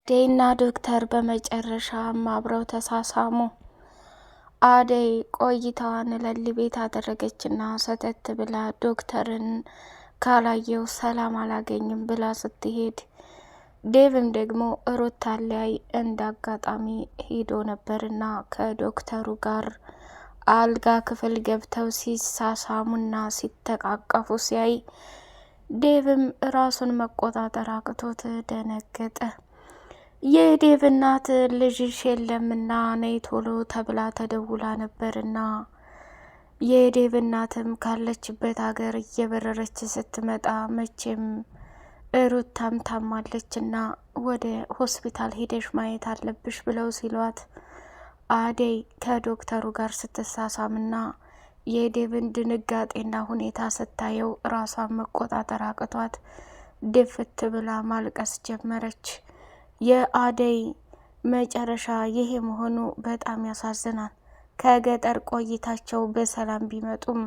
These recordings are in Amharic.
አደይና ዶክተር በመጨረሻም አብረው ተሳሳሙ። አደይ ቆይታዋን ለሊ ቤት አደረገችና ሰተት ብላ ዶክተርን ካላየው ሰላም አላገኝም ብላ ስትሄድ ዴቭም ደግሞ ሩታ ላይ እንዳጋጣሚ ሄዶ ነበርና ከዶክተሩ ጋር አልጋ ክፍል ገብተው ሲሳሳሙና ሲተቃቀፉ ሲያይ ዴቭም ራሱን መቆጣጠር አቅቶት ደነገጠ። የዴቭ እናት ልጅሽ የለምና ነይ ቶሎ ተብላ ተደውላ ነበርና የዴቭ እናትም ካለችበት ሀገር እየበረረች ስትመጣ መቼም ሩታም ታማለችና ወደ ሆስፒታል ሄደሽ ማየት አለብሽ ብለው ሲሏት አደይ ከዶክተሩ ጋር ስትሳሳምና የዴቭን ድንጋጤና ሁኔታ ስታየው ራሷን መቆጣጠር አቅቷት ድፍት ብላ ማልቀስ ጀመረች። የአደይ መጨረሻ ይሄ መሆኑ በጣም ያሳዝናል። ከገጠር ቆይታቸው በሰላም ቢመጡም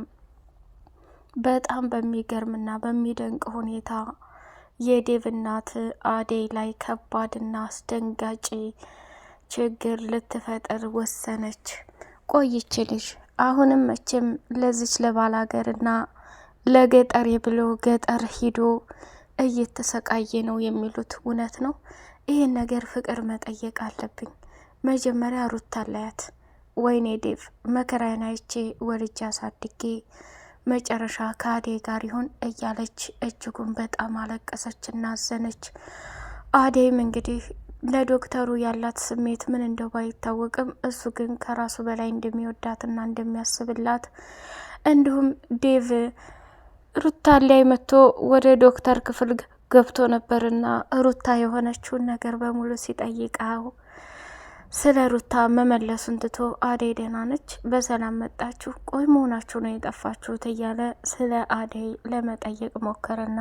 በጣም በሚገርምና በሚደንቅ ሁኔታ የዴቭ እናት አደይ ላይ ከባድና አስደንጋጭ ችግር ልትፈጥር ወሰነች። ቆይች ልጅ አሁንም መቼም ለዚች ለባላገርና ለገጠር ብሎ ገጠር ሂዶ እየተሰቃየ ነው የሚሉት እውነት ነው? ይህን ነገር ፍቅር መጠየቅ አለብኝ። መጀመሪያ ሩታ ላያት። ወይኔ ዴቭ መከራዬን አይቼ ወልጄ አሳድጌ መጨረሻ ከአደይ ጋር ይሆን እያለች እጅጉን በጣም አለቀሰችና አዘነች። አደይም እንግዲህ ለዶክተሩ ያላት ስሜት ምን እንደው ባይታወቅም እሱ ግን ከራሱ በላይ እንደሚወዳትና እንደሚያስብላት እንዲሁም ዴቭ ሩታ ላይ መጥቶ ወደ ዶክተር ክፍል ገብቶ ነበርና ሩታ የሆነችውን ነገር በሙሉ ሲጠይቀው ስለ ሩታ መመለሱን ትቶ አደይ ደህና ነች፣ በሰላም መጣችሁ፣ ቆይ መሆናችሁ ነው የጠፋችሁት እያለ ስለ አደይ ለመጠየቅ ሞከረና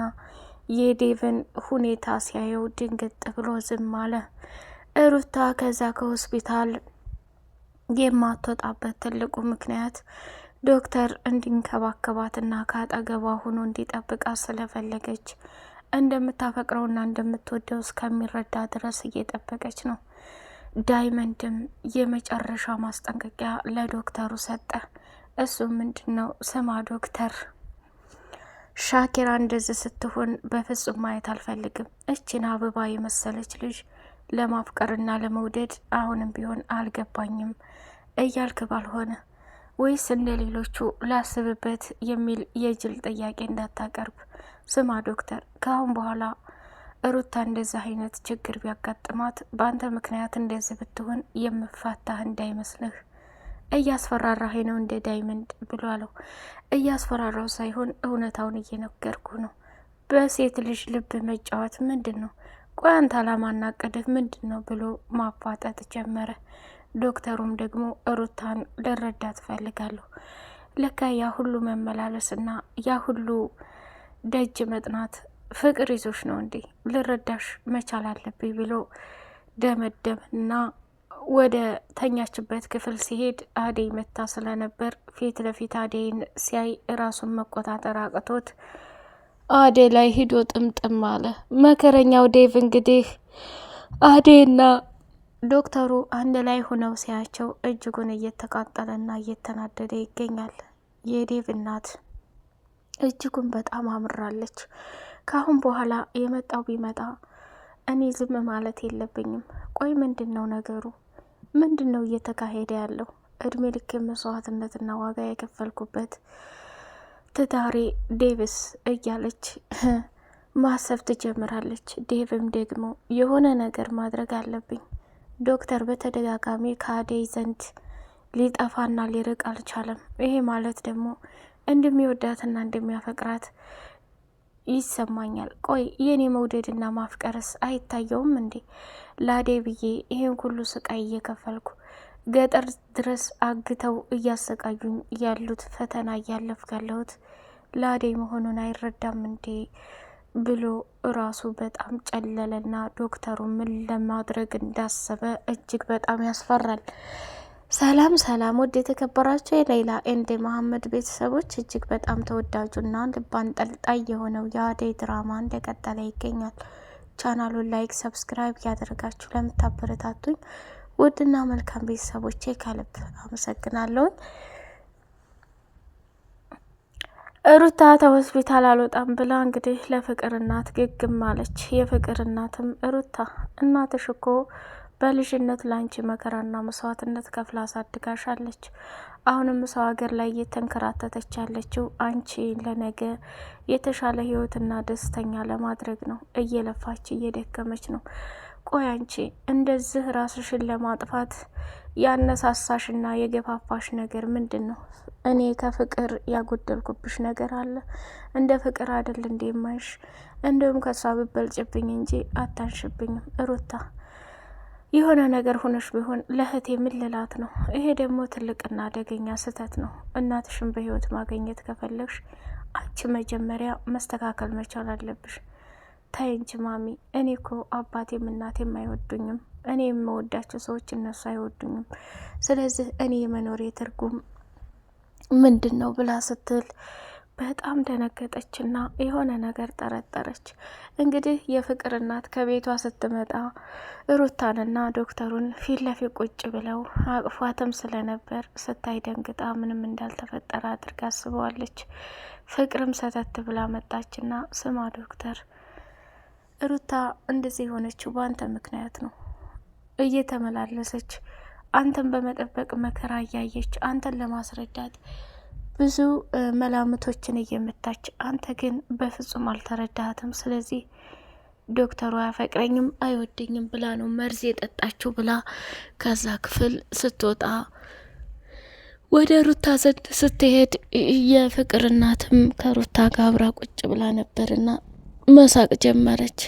የዴቭን ሁኔታ ሲያየው ድንግጥ ብሎ ዝም አለ። ሩታ ከዛ ከሆስፒታል የማትወጣበት ትልቁ ምክንያት ዶክተር እንዲንከባከባትና ከአጠገቧ ሆኖ እንዲጠብቃት ስለፈለገች እንደምታፈቅረውና እንደምትወደው እስከሚረዳ ድረስ እየጠበቀች ነው። ዳይመንድም የመጨረሻ ማስጠንቀቂያ ለዶክተሩ ሰጠ። እሱ ምንድን ነው? ስማ ዶክተር፣ ሻኪራ እንደዚህ ስትሆን በፍጹም ማየት አልፈልግም። እችን አበባ የመሰለች ልጅ ለማፍቀርና ለመውደድ አሁንም ቢሆን አልገባኝም እያልክ ባልሆነ ወይስ እንደ ሌሎቹ ላስብበት የሚል የጅል ጥያቄ እንዳታቀርብ። ስማ ዶክተር፣ ከአሁን በኋላ ሩታ እንደዚህ አይነት ችግር ቢያጋጥማት በአንተ ምክንያት እንደዚህ ብትሆን የምፋታህ እንዳይመስልህ። እያስፈራራህ ነው እንደ ዳይመንድ ብሎ አለው። እያስፈራራው ሳይሆን እውነታውን እየነገርኩ ነው። በሴት ልጅ ልብ መጫወት ምንድን ነው? ቆይ አንተ አላማና እቅድህ ምንድን ነው ብሎ ማፋጠጥ ጀመረ። ዶክተሩም ደግሞ ሩታን ልረዳት እፈልጋለሁ። ለካ ያ ሁሉ መመላለስና ያ ሁሉ ደጅ መጥናት ፍቅር ይዞሽ ነው እንዴ? ልረዳሽ መቻል አለብኝ ብሎ ደመደምና ወደ ተኛችበት ክፍል ሲሄድ አደይ መታ ስለነበር ፊት ለፊት አደይን ሲያይ ራሱን መቆጣጠር አቅቶት አደይ ላይ ሂዶ ጥምጥም አለ። መከረኛው ዴቭ እንግዲህ አደይና ዶክተሩ አንድ ላይ ሆነው ሲያቸው እጅጉን እየተቃጠለና እየተናደደ ይገኛል። የዴቭ እናት እጅጉን በጣም አምራለች። ካሁን በኋላ የመጣው ቢመጣ እኔ ዝም ማለት የለብኝም። ቆይ ምንድን ነው ነገሩ? ምንድን ነው እየተካሄደ ያለው? እድሜ ልክ መስዋዕትነትና ዋጋ የከፈልኩበት ትዳሬ ዴቭስ እያለች ማሰብ ትጀምራለች። ዴቭም ደግሞ የሆነ ነገር ማድረግ አለብኝ። ዶክተር በተደጋጋሚ ከአደይ ዘንድ ሊጠፋና ሊርቅ አልቻለም። ይሄ ማለት ደግሞ እንደሚወዳትና እንደሚያፈቅራት ይሰማኛል። ቆይ የኔ መውደድና ማፍቀርስ አይታየውም እንዴ? ለአደይ ብዬ ይሄን ሁሉ ስቃይ እየከፈልኩ ገጠር ድረስ አግተው እያሰቃዩኝ ያሉት ፈተና እያለፍኩ ያለሁት ለአደይ መሆኑን አይረዳም እንዴ ብሎ ራሱ በጣም ጨለለና ዶክተሩ ምን ለማድረግ እንዳሰበ እጅግ በጣም ያስፈራል። ሰላም ሰላም፣ ውድ የተከበራቸው የሌላ ኤንድ መሐመድ ቤተሰቦች እጅግ በጣም ተወዳጁና ልብ አንጠልጣይ የሆነው የአደይ ድራማ እንደቀጠለ ይገኛል። ቻናሉን ላይክ፣ ሰብስክራይብ ያደረጋችሁ ለምታበረታቱኝ ውድና መልካም ቤተሰቦቼ ከልብ አመሰግናለሁ። ሩታ ከሆስፒታል አልወጣም ብላ እንግዲህ ለፍቅር እናት ግግም አለች። የፍቅር እናትም ሩታ እናትሽ እኮ በልጅነት ላንቺ መከራና መስዋዕትነት ከፍላ አሳድጋሻለች። አሁንም ሰው ሀገር ላይ እየተንከራተተች ያለችው አንቺ ለነገ የተሻለ ህይወትና ደስተኛ ለማድረግ ነው። እየለፋች እየደከመች ነው። ቆይ አንቺ እንደዚህ ራስሽን ለማጥፋት ያነሳሳሽና የገፋፋሽ ነገር ምንድን ነው? እኔ ከፍቅር ያጎደልኩብሽ ነገር አለ? እንደ ፍቅር አይደል እንዴ ማይሽ? እንዲሁም ከሷ ብበልጭብኝ እንጂ አታንሽብኝም ሩታ። የሆነ ነገር ሆነሽ ቢሆን ለእህቴ ምን ልላት ነው? ይሄ ደግሞ ትልቅና አደገኛ ስህተት ነው። እናትሽን በህይወት ማግኘት ከፈለግሽ አንቺ መጀመሪያ መስተካከል መቻል አለብሽ። ታይ እንጂ ማሚ፣ እኔ እኮ አባቴም እናቴም አይወዱኝም። እኔ የምወዳቸው ሰዎች እነሱ አይወዱኝም። ስለዚህ እኔ የመኖሬ ትርጉም ምንድን ነው ብላ ስትል በጣም ደነገጠችና የሆነ ነገር ጠረጠረች። እንግዲህ የፍቅር እናት ከቤቷ ስትመጣ ሩታንና ዶክተሩን ፊት ለፊት ቁጭ ብለው አቅፏትም ስለነበር ስታይ ደንግጣ ምንም እንዳልተፈጠረ አድርጋ አስበዋለች። ፍቅርም ሰተት ብላ መጣችና ስማ ዶክተር፣ ሩታ እንደዚህ የሆነችው በአንተ ምክንያት ነው። እየተመላለሰች አንተን በመጠበቅ መከራ እያየች አንተን ለማስረዳት ብዙ መላምቶችን እየመታች፣ አንተ ግን በፍጹም አልተረዳሃትም። ስለዚህ ዶክተሩ አያፈቅረኝም አይወደኝም ብላ ነው መርዝ የጠጣችው ብላ ከዛ ክፍል ስትወጣ ወደ ሩታ ዘንድ ስትሄድ የፍቅር እናትም ከሩታ ጋር አብራ ቁጭ ብላ ነበርና መሳቅ ጀመረች።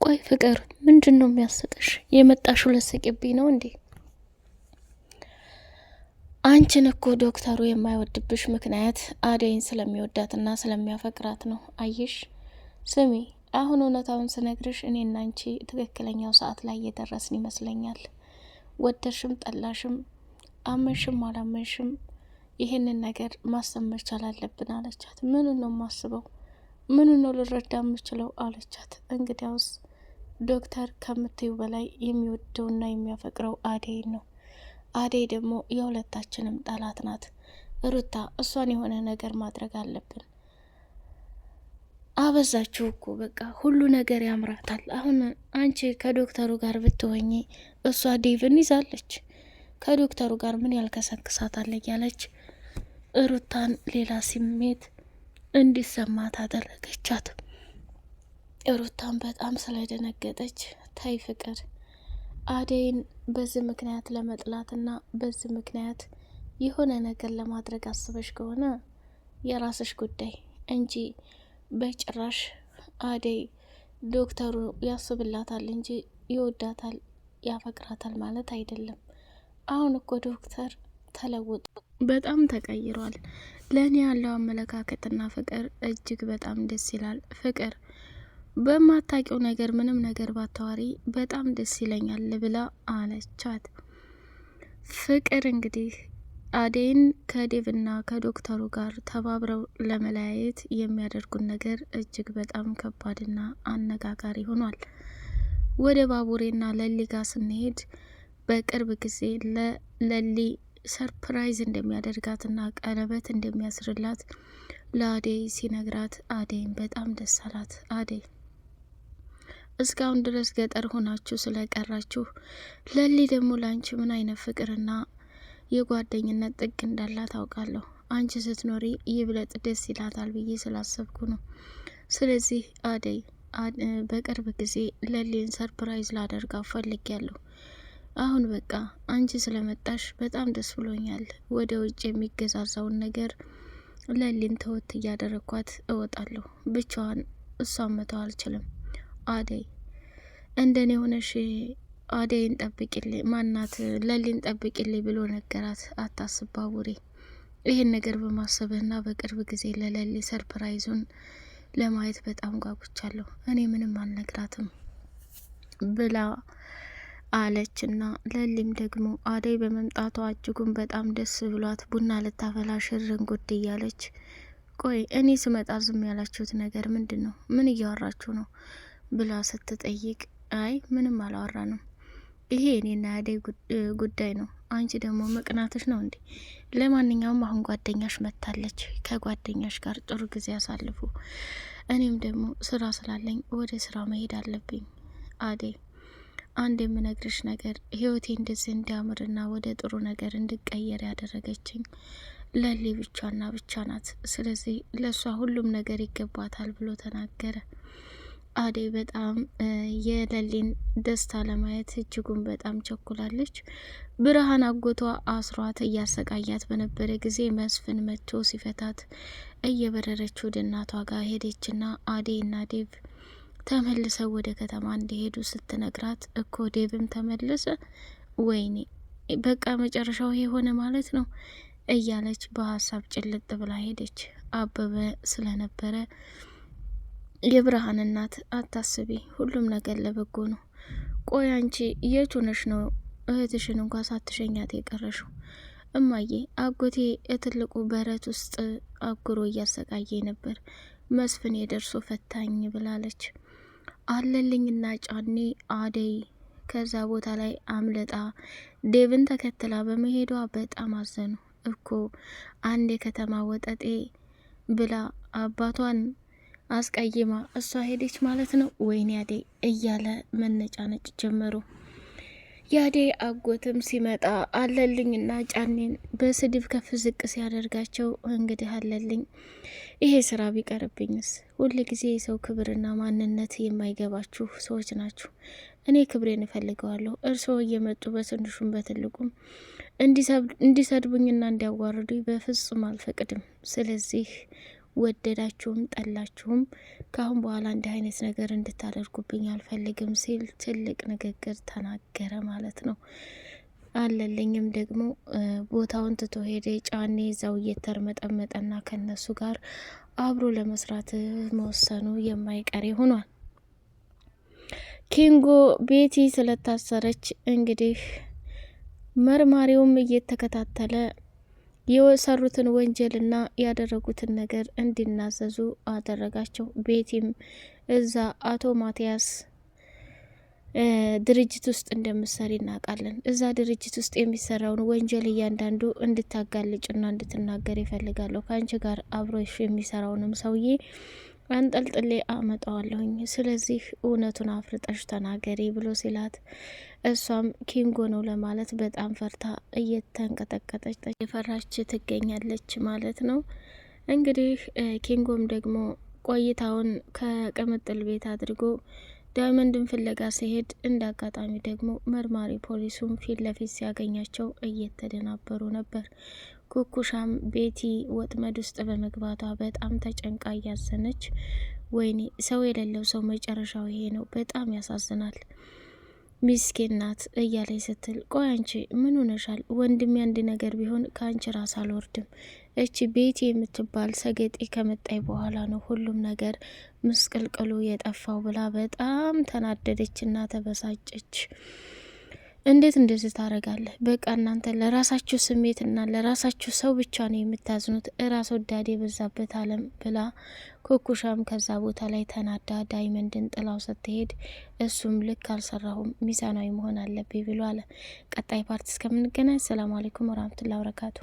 ቆይ ፍቅር ምንድን ነው የሚያስቅሽ? የመጣሽው ልትስቂብኝ ነው እንዴ? አንቺን እኮ ዶክተሩ የማይወድብሽ ምክንያት አደይን ስለሚወዳትና ስለሚያፈቅራት ነው። አየሽ፣ ስሚ፣ አሁን እውነታውን ስነግርሽ እኔና አንቺ ትክክለኛው ሰዓት ላይ እየደረስን ይመስለኛል። ወደድሽም ጠላሽም አመንሽም አላመንሽም ይሄንን ነገር ማሰብ መቻል አለብን አለቻት። ምን ነው ማስበው? ምን ነው ልረዳ የምችለው አለቻት። እንግዲያውስ ዶክተር ከምትዩ በላይ የሚወደውና የሚያፈቅረው አደይን ነው። አደይ ደግሞ የሁለታችንም ጠላት ናት። ሩታ፣ እሷን የሆነ ነገር ማድረግ አለብን። አበዛችሁ እኮ በቃ ሁሉ ነገር ያምራታል። አሁን አንቺ ከዶክተሩ ጋር ብትሆኚ እሷ ዴቭን ይዛለች። ከዶክተሩ ጋር ምን ያልከሰክሳታል እያለች ሩታን ሌላ ስሜት እንዲሰማት አደረገቻት። ሩታን በጣም ስለደነገጠች ታይ ፍቅር፣ አደይን በዚህ ምክንያት ለመጥላትና በዚህ ምክንያት የሆነ ነገር ለማድረግ አስበሽ ከሆነ የራስሽ ጉዳይ እንጂ በጭራሽ አደይ ዶክተሩ ያስብላታል እንጂ ይወዳታል ያፈቅራታል ማለት አይደለም። አሁን እኮ ዶክተር ተለውጦ በጣም ተቀይሯል። ለእኔ ያለው አመለካከትና ፍቅር እጅግ በጣም ደስ ይላል። ፍቅር፣ በማታውቂው ነገር ምንም ነገር ባታዋሪ በጣም ደስ ይለኛል ብላ አለቻት። ፍቅር እንግዲህ አደይን ከዴቭና ከዶክተሩ ጋር ተባብረው ለመለያየት የሚያደርጉን ነገር እጅግ በጣም ከባድና አነጋጋሪ ሆኗል። ወደ ባቡሬና ለሊ ጋር ስንሄድ በቅርብ ጊዜ ለሊ ሰርፕራይዝ እንደሚያደርጋትና ቀለበት እንደሚያስርላት ለአደይ ሲነግራት አደይን በጣም ደስ አላት። አደይ እስካሁን ድረስ ገጠር ሆናችሁ ስለቀራችሁ ለሊ ደግሞ ላንቺ ምን አይነት ፍቅርና የጓደኝነት ጥግ እንዳላት ታውቃለሁ። አንቺ ስትኖሪ ይብለጥ ደስ ይላታል ብዬ ስላሰብኩ ነው። ስለዚህ አደይ በቅርብ ጊዜ ለሊን ሰርፕራይዝ ላደርጋ ፈልጊያለሁ። አሁን በቃ አንቺ ስለመጣሽ በጣም ደስ ብሎኛል። ወደ ውጭ የሚገዛዛውን ነገር ለሊን ተወት እያደረኳት እወጣለሁ። ብቻዋን እሷን መተው አልችልም። አደይ እንደኔ ሆነሽ አደይን ጠብቂልኝ፣ ማናት ለሊን ጠብቂልኝ ብሎ ነገራት። አታስብ ባቡሬ፣ ይህን ነገር በማሰብህና በቅርብ ጊዜ ለለሊ ሰርፕራይዙን ለማየት በጣም ጓጉቻለሁ። እኔ ምንም አልነግራትም ብላ አለችና ለሊም ደግሞ አደይ በመምጣቷ እጅጉን በጣም ደስ ብሏት ቡና ልታፈላ ሽርን ጉድ እያለች ቆይ እኔ ስመጣ ዝም ያላችሁት ነገር ምንድን ነው? ምን እያወራችሁ ነው? ብላ ስትጠይቅ አይ ምንም አላወራንም፣ ይሄ እኔና ያደይ ጉዳይ ነው። አንቺ ደግሞ መቅናትሽ ነው እንዴ? ለማንኛውም አሁን ጓደኛሽ መታለች፣ ከጓደኛሽ ጋር ጥሩ ጊዜ ያሳልፉ። እኔም ደግሞ ስራ ስላለኝ ወደ ስራ መሄድ አለብኝ። አደይ አንድ የምነግርሽ ነገር ህይወቴ እንደዚህ እንዲያምርና ወደ ጥሩ ነገር እንድቀየር ያደረገችኝ ለሊ ብቻና ብቻ ናት። ስለዚህ ለሷ ሁሉም ነገር ይገባታል ብሎ ተናገረ። አደይ በጣም የለሊን ደስታ ለማየት እጅጉን በጣም ቸኩላለች። ብርሃን አጎቷ አስሯት እያሰቃያት በነበረ ጊዜ መስፍን መጥቶ ሲፈታት እየበረረች ወደ እናቷ ጋር ሄደችና አደይና ዴቭ ተመልሰው ወደ ከተማ እንዲሄዱ ስትነግራት እኮ ዴቭም ተመለሰ፣ ወይኔ በቃ መጨረሻው የሆነ ማለት ነው እያለች በሀሳብ ጭልጥ ብላ ሄደች። አበበ ስለነበረ የብርሃን እናት አታስቢ፣ ሁሉም ነገር ለበጎ ነው። ቆይ አንቺ የት ሆነሽ ነው እህትሽን እንኳ ሳትሸኛት የቀረሽው? እማዬ አጎቴ የትልቁ በረት ውስጥ አጉሮ እያሰቃየ ነበር፣ መስፍን የደርሶ ፈታኝ ብላለች። አለልኝና ጫኔ አደይ ከዛ ቦታ ላይ አምለጣ ዴቭን ተከትላ በመሄዷ በጣም አዘኑ። እኮ አንድ የከተማ ወጠጤ ብላ አባቷን አስቀይማ እሷ ሄደች ማለት ነው። ወይኔ አደይ እያለ መነጫነጭ ጀመሩ። የአደይ አጎትም ሲመጣ አለልኝና ጫኔን በስድብ ከፍ ዝቅ ሲያደርጋቸው፣ እንግዲህ አለልኝ ይሄ ስራ ቢቀርብኝስ? ሁል ጊዜ የሰው ክብርና ማንነት የማይገባችሁ ሰዎች ናችሁ። እኔ ክብሬን እፈልገዋለሁ። እርስዎ እየመጡ በትንሹም በትልቁም እንዲሰድቡኝና እንዲያዋርዱኝ በፍጹም አልፈቅድም። ስለዚህ ወደዳችሁም ጠላችሁም ካሁን በኋላ እንዲህ አይነት ነገር እንድታደርጉብኝ አልፈልግም ሲል ትልቅ ንግግር ተናገረ ማለት ነው። አለልኝም ደግሞ ቦታውን ትቶ ሄደ። ጫኔ እዛው እየተርመጠመጠና ከነሱ ጋር አብሮ ለመስራት መወሰኑ የማይቀር ሆኗል። ኪንጎ ቤቲ ስለታሰረች እንግዲህ መርማሪውም እየተከታተለ የሰሩትን ወንጀልና ያደረጉትን ነገር እንዲናዘዙ አደረጋቸው። ቤቲም እዛ አቶ ማቲያስ ድርጅት ውስጥ እንደምሰሪ እናውቃለን። እዛ ድርጅት ውስጥ የሚሰራውን ወንጀል እያንዳንዱ እንድታጋልጭና እንድትናገር ይፈልጋለሁ። ከአንቺ ጋር አብሮሽ የሚሰራውንም ሰውዬ አንጠልጥሌ አመጣዋለሁኝ። ስለዚህ እውነቱን አፍርጠሽ ተናገሪ ብሎ ሲላት እሷም ኪንጎ ነው ለማለት በጣም ፈርታ እየተንቀጠቀጠች የፈራች ትገኛለች ማለት ነው። እንግዲህ ኪንጎም ደግሞ ቆይታውን ከቅምጥል ቤት አድርጎ ዳይመንድን ፍለጋ ሲሄድ እንደ አጋጣሚ ደግሞ መርማሪ ፖሊሱም ፊት ለፊት ሲያገኛቸው እየተደናበሩ ነበር። ኩኩሻም ቤቲ ወጥመድ ውስጥ በመግባቷ በጣም ተጨንቃ እያዘነች፣ ወይኔ ሰው የሌለው ሰው መጨረሻው ይሄ ነው፣ በጣም ያሳዝናል፣ ሚስኪን ናት እያለች ስትል፣ ቆይ አንቺ ምን ሆነሻል? ወንድሜ አንድ ነገር ቢሆን ከአንቺ ራስ አልወርድም። እቺ ቤቲ የምትባል ሰገጤ ከመጣይ በኋላ ነው ሁሉም ነገር ምስቅልቅሉ የጠፋው ብላ በጣም ተናደደችና ተበሳጨች። እንዴት እንደዚህ ታረጋለህ? በቃ እናንተ ለራሳችሁ ስሜትና ለራሳችሁ ሰው ብቻ ነው የምታዝኑት፣ እራስ ወዳድ የበዛበት ዓለም ብላ ኩኩሻም ከዛ ቦታ ላይ ተናዳ ዳይመንድን ጥላው ስትሄድ እሱም ልክ አልሰራሁም ሚዛናዊ መሆን አለብኝ ብሎ አለ። ቀጣይ ፓርት እስከምንገናኝ ሰላም አለይኩም ወራህመቱላሂ ወበረካቱ።